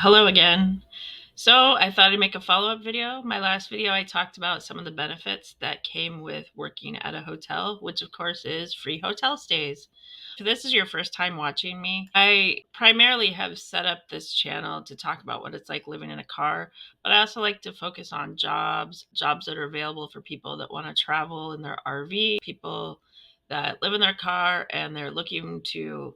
Hello again. So I thought I'd make a follow-up video. My last video, I talked about some of the benefits that came with working at a hotel, which of course is free hotel stays. If this is your first time watching me, I primarily have set up this channel to talk about what it's like living in a car, but I also like to focus on jobs that are available for people that want to travel in their RV, people that live in their car and they're looking to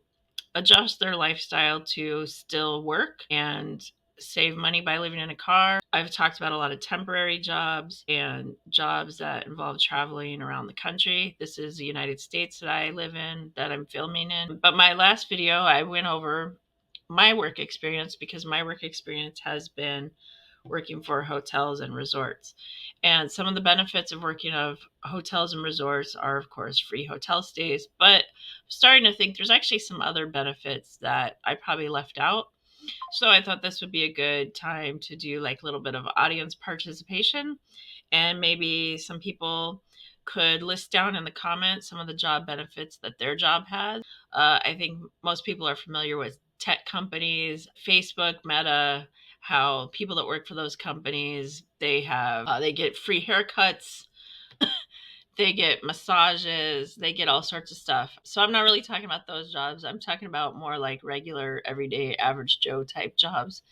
adjust their lifestyle to still work and save money by living in a car. I've talked about a lot of temporary jobs and jobs that involve traveling around the country. This is the United States that I live in, that I'm filming in. But my last video, I went over my work experience because my work experience has been working for hotels and resorts. And some of the benefits of working of hotels and resorts are, of course, free hotel stays. But I'm starting to think there's actually some other benefits that I probably left out. So I thought this would be a good time to do like a little bit of audience participation, and maybe some people could list down in the comments some of the job benefits that their job has. I think most people are familiar with tech companies, Facebook, Meta, how people that work for those companies, they get free haircuts, they get massages, they get all sorts of stuff. So I'm not really talking about those jobs. I'm talking about more like regular, everyday, average Joe type jobs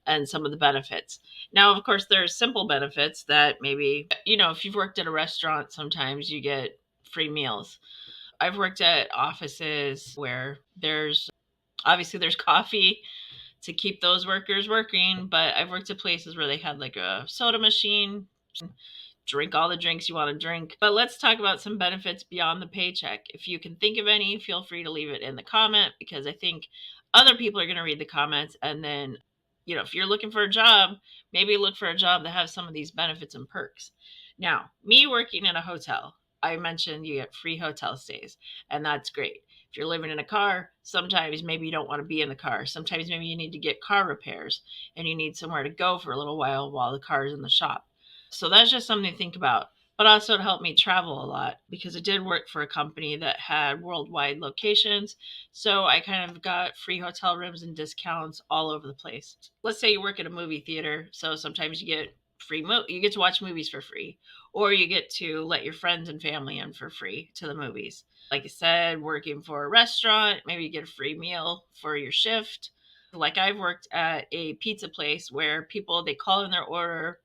and some of the benefits. Now, of course, there's simple benefits that maybe, if you've worked at a restaurant, sometimes you get free meals. I've worked at offices where there's coffee to keep those workers working, but I've worked at places where they had like a soda machine, drink all the drinks you want to drink. But let's talk about some benefits beyond the paycheck. If you can think of any, feel free to leave it in the comment, because I think other people are going to read the comments. And then, if you're looking for a job, maybe look for a job that has some of these benefits and perks. Now, me working in a hotel, I mentioned you get free hotel stays, and that's great. If you're living in a car, sometimes maybe you don't want to be in the car. Sometimes maybe you need to get car repairs and you need somewhere to go for a little while the car is in the shop. So that's just something to think about. But also it helped me travel a lot because I did work for a company that had worldwide locations. So I kind of got free hotel rooms and discounts all over the place. Let's say you work at a movie theater. So sometimes you get you get to watch movies for free, or you get to let your friends and family in for free to the movies. Like I said, working for a restaurant, maybe you get a free meal for your shift. Like I've worked at a pizza place where people, they call in their order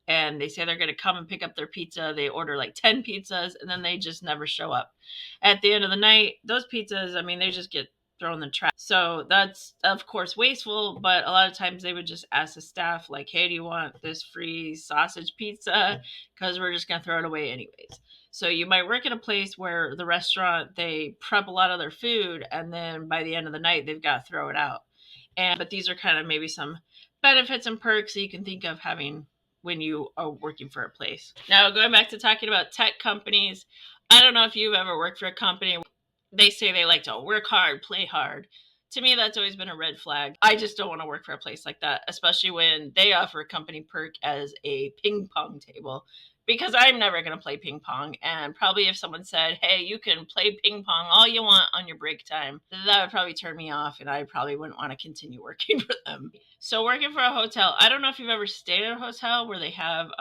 and they say they're going to come and pick up their pizza. They order like 10 pizzas and then they just never show up. At the end of the night, those pizzas, I mean, they just get thrown in the trash. So that's, of course, wasteful, but a lot of times they would just ask the staff, like, hey, do you want this free sausage pizza? Because we're just going to throw it away anyways. So you might work at a place where the restaurant, they prep a lot of their food and then by the end of the night, they've got to throw it out. But these are kind of maybe some benefits and perks that you can think of having when you are working for a place. Now, going back to talking about tech companies, I don't know if you've ever worked for a company. They say they like to work hard, play hard. To me, that's always been a red flag. I just don't want to work for a place like that, especially when they offer a company perk as a ping pong table, because I'm never going to play ping pong. And probably if someone said, hey, you can play ping pong all you want on your break time, that would probably turn me off and I probably wouldn't want to continue working for them. So working for a hotel, I don't know if you've ever stayed at a hotel where they have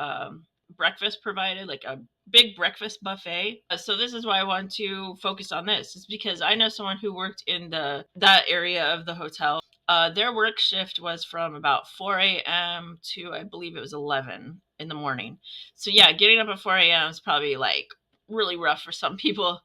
breakfast provided, like a big breakfast buffet. So this is why I want to focus on this. It's because I know someone who worked in that area of the hotel. Their work shift was from about 4 a.m. to, I believe it was 11 in the morning. So yeah, getting up at 4 a.m. is probably like really rough for some people.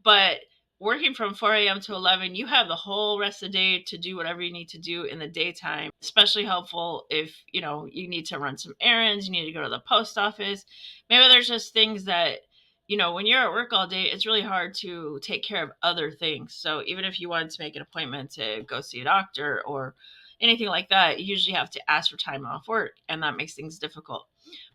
But working from 4 a.m. to 11, you have the whole rest of the day to do whatever you need to do in the daytime. Especially helpful if, you need to run some errands, you need to go to the post office. Maybe there's just things that, when you're at work all day, it's really hard to take care of other things. So even if you wanted to make an appointment to go see a doctor or anything like that, you usually have to ask for time off work, and that makes things difficult.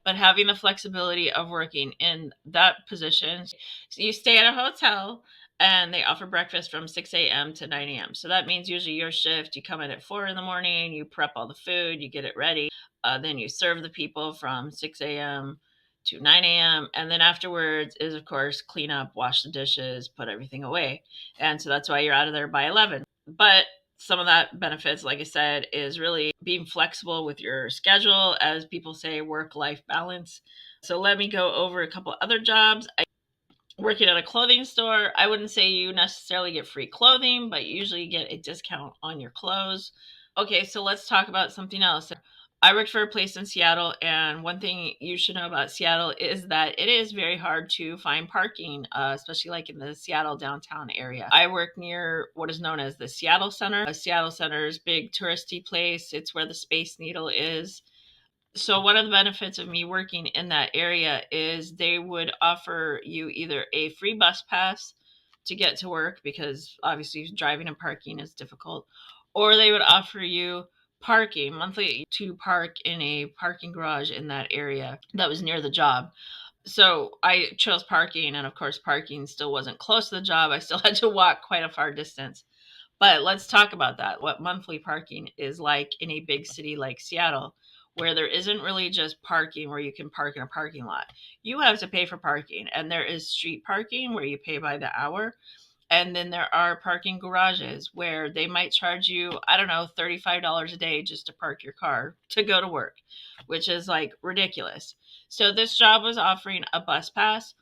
But having the flexibility of working in that position, so you stay at a hotel and they offer breakfast from 6 a.m. to 9 a.m. So that means usually your shift, you come in at 4 in the morning, you prep all the food, you get it ready. Then you serve the people from 6 a.m. to 9 a.m. And then afterwards is, of course, clean up, wash the dishes, put everything away. And so that's why you're out of there by 11. But Some of that benefits, like I said, is really being flexible with your schedule, as people say, work life balance. So let me go over a couple other jobs. Working at a clothing store, I wouldn't say you necessarily get free clothing, but you usually get a discount on your clothes. Okay, so let's talk about something else. I worked for a place in Seattle, and one thing you should know about Seattle is that it is very hard to find parking, especially like in the Seattle downtown area. I work near what is known as the Seattle Center. Seattle Center is a big touristy place. It's where the Space Needle is. So one of the benefits of me working in that area is they would offer you either a free bus pass to get to work, because obviously driving and parking is difficult, or they would offer you parking monthly to park in a parking garage in that area that was near the job. So I chose parking, and of course parking still wasn't close to the job. I still had to walk quite a far distance. But let's talk about that. What monthly parking is like in a big city like Seattle, where there isn't really just parking where you can park in a parking lot. You have to pay for parking, and there is street parking where you pay by the hour. And then there are parking garages where they might charge you, I don't know, $35 a day just to park your car to go to work, which is like ridiculous. So this job was offering a bus pass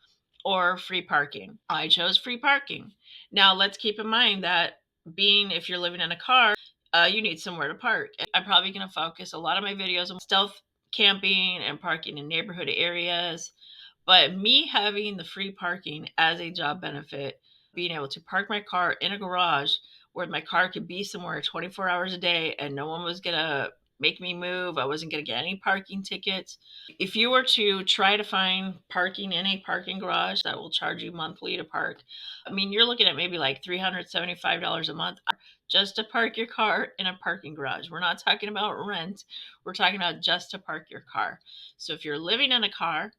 or free parking. I chose free parking. Now let's keep in mind that being if you're living in a car, you need somewhere to park. I'm probably going to focus a lot of my videos on stealth camping and parking in neighborhood areas. But me having the free parking as a job benefit, being able to park my car in a garage where my car could be somewhere 24 hours a day and no one was going to make me move. I wasn't going to get any parking tickets. If you were to try to find parking in a parking garage that will charge you monthly to park, I mean, you're looking at maybe like $375 a month just to park your car in a parking garage. We're not talking about rent. We're talking about just to park your car. So if you're living in a car,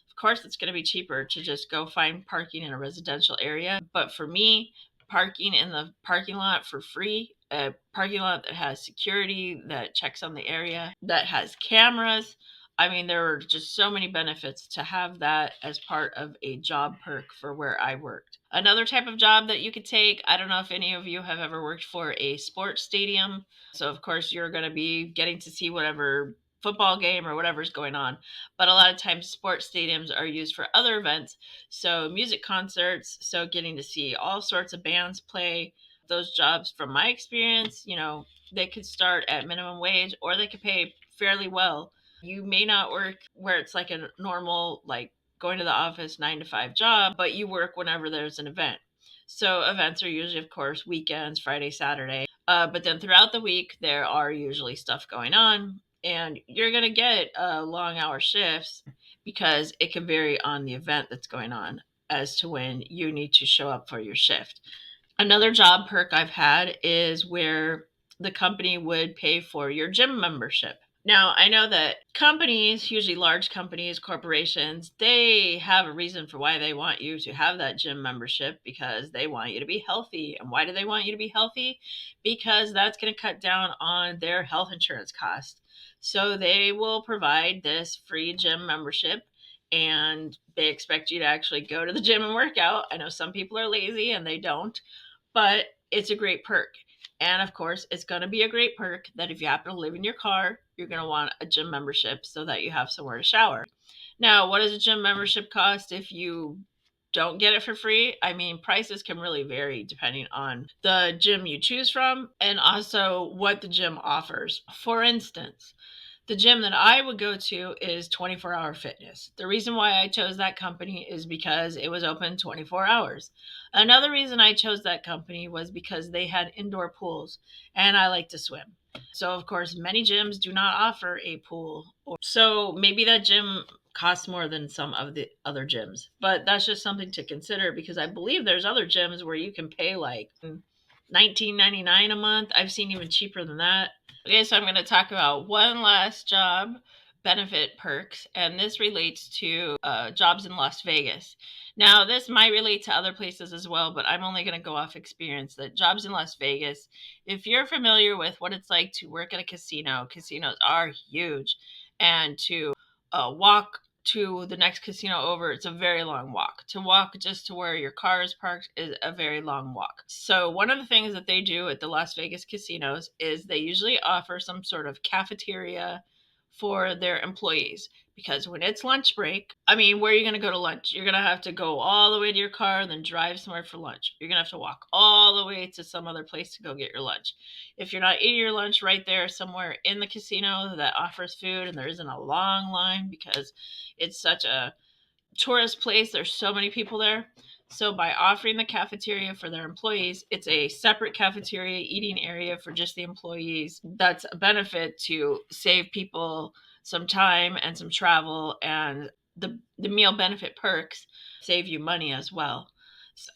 of course, it's going to be cheaper to just go find parking in a residential area. But for me, parking in the parking lot for free, a parking lot that has security, that checks on the area, that has cameras. I mean, there are just so many benefits to have that as part of a job perk for where I worked. Another type of job that you could take, I don't know if any of you have ever worked for a sports stadium. So, of course, you're going to be getting to see whatever football game or whatever's going on. But a lot of times, sports stadiums are used for other events. So, music concerts, so getting to see all sorts of bands play. Those jobs, from my experience, they could start at minimum wage or they could pay fairly well. You may not work where it's like a normal, like going to the office 9 to 5 job, but you work whenever there's an event. So events are usually, of course, weekends, Friday, Saturday. But then throughout the week, there are usually stuff going on, and you're going to get long hour shifts because it can vary on the event that's going on as to when you need to show up for your shift. Another job perk I've had is where the company would pay for your gym membership. Now, I know that companies, usually large companies, corporations, they have a reason for why they want you to have that gym membership, because they want you to be healthy. And why do they want you to be healthy? Because that's going to cut down on their health insurance cost. So they will provide this free gym membership, and they expect you to actually go to the gym and work out. I know some people are lazy and they don't, but it's a great perk. And of course, it's going to be a great perk that if you happen to live in your car, you're going to want a gym membership so that you have somewhere to shower. Now, what does a gym membership cost if you don't get it for free? I mean, prices can really vary depending on the gym you choose from and also what the gym offers. For instance, the gym that I would go to is 24-hour fitness. The reason why I chose that company is because it was open 24 hours. Another reason I chose that company was because they had indoor pools and I like to swim. So, of course, many gyms do not offer a pool. So, maybe that gym costs more than some of the other gyms. But that's just something to consider, because I believe there's other gyms where you can pay like $19.99 a month. I've seen even cheaper than that. Okay, so I'm going to talk about one last job benefit perks, and this relates to jobs in Las Vegas. Now, this might relate to other places as well, but I'm only going to go off experience that jobs in Las Vegas, if you're familiar with what it's like to work at a casino, casinos are huge, and to walk to the next casino over, it's a very long walk. To walk just to where your car is parked is a very long walk. So, one of the things that they do at the Las Vegas casinos is they usually offer some sort of cafeteria for their employees. Because when it's lunch break, I mean, where are you going to go to lunch? You're going to have to go all the way to your car and then drive somewhere for lunch. You're going to have to walk all the way to some other place to go get your lunch. If you're not eating your lunch right there somewhere in the casino that offers food and there isn't a long line because it's such a tourist place, there's so many people there. So by offering the cafeteria for their employees, it's a separate cafeteria eating area for just the employees. That's a benefit to save people some time and some travel, and the meal benefit perks save you money as well.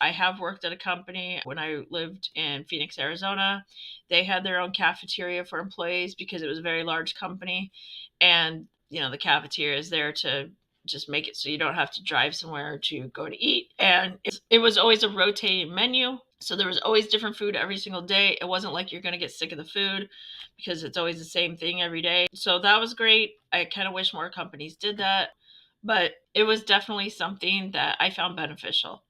I have worked at a company when I lived in Phoenix, Arizona. They had their own cafeteria for employees because it was a very large company. And, the cafeteria is there to just make it so you don't have to drive somewhere to go to eat. And it was always a rotating menu. So there was always different food every single day. It wasn't like you're going to get sick of the food because it's always the same thing every day. So that was great. I kind of wish more companies did that, but it was definitely something that I found beneficial.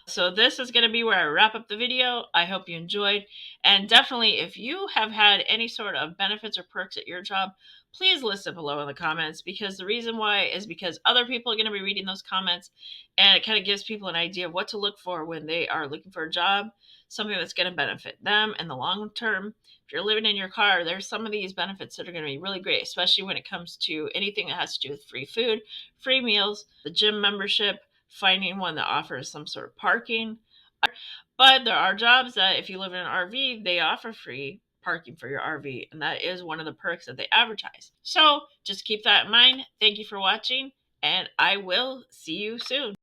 So this is going to be where I wrap up the video. I hope you enjoyed. And definitely, if you have had any sort of benefits or perks at your job, please list it below in the comments, because the reason why is because other people are going to be reading those comments, and it kind of gives people an idea of what to look for when they are looking for a job, something that's going to benefit them in the long term. If you're living in your car, there's some of these benefits that are going to be really great, especially when it comes to anything that has to do with free food, free meals, the gym membership, finding one that offers some sort of parking. But there are jobs that if you live in an RV, they offer free parking for your RV, and that is one of the perks that they advertise. So just keep that in mind. Thank you for watching, and I will see you soon.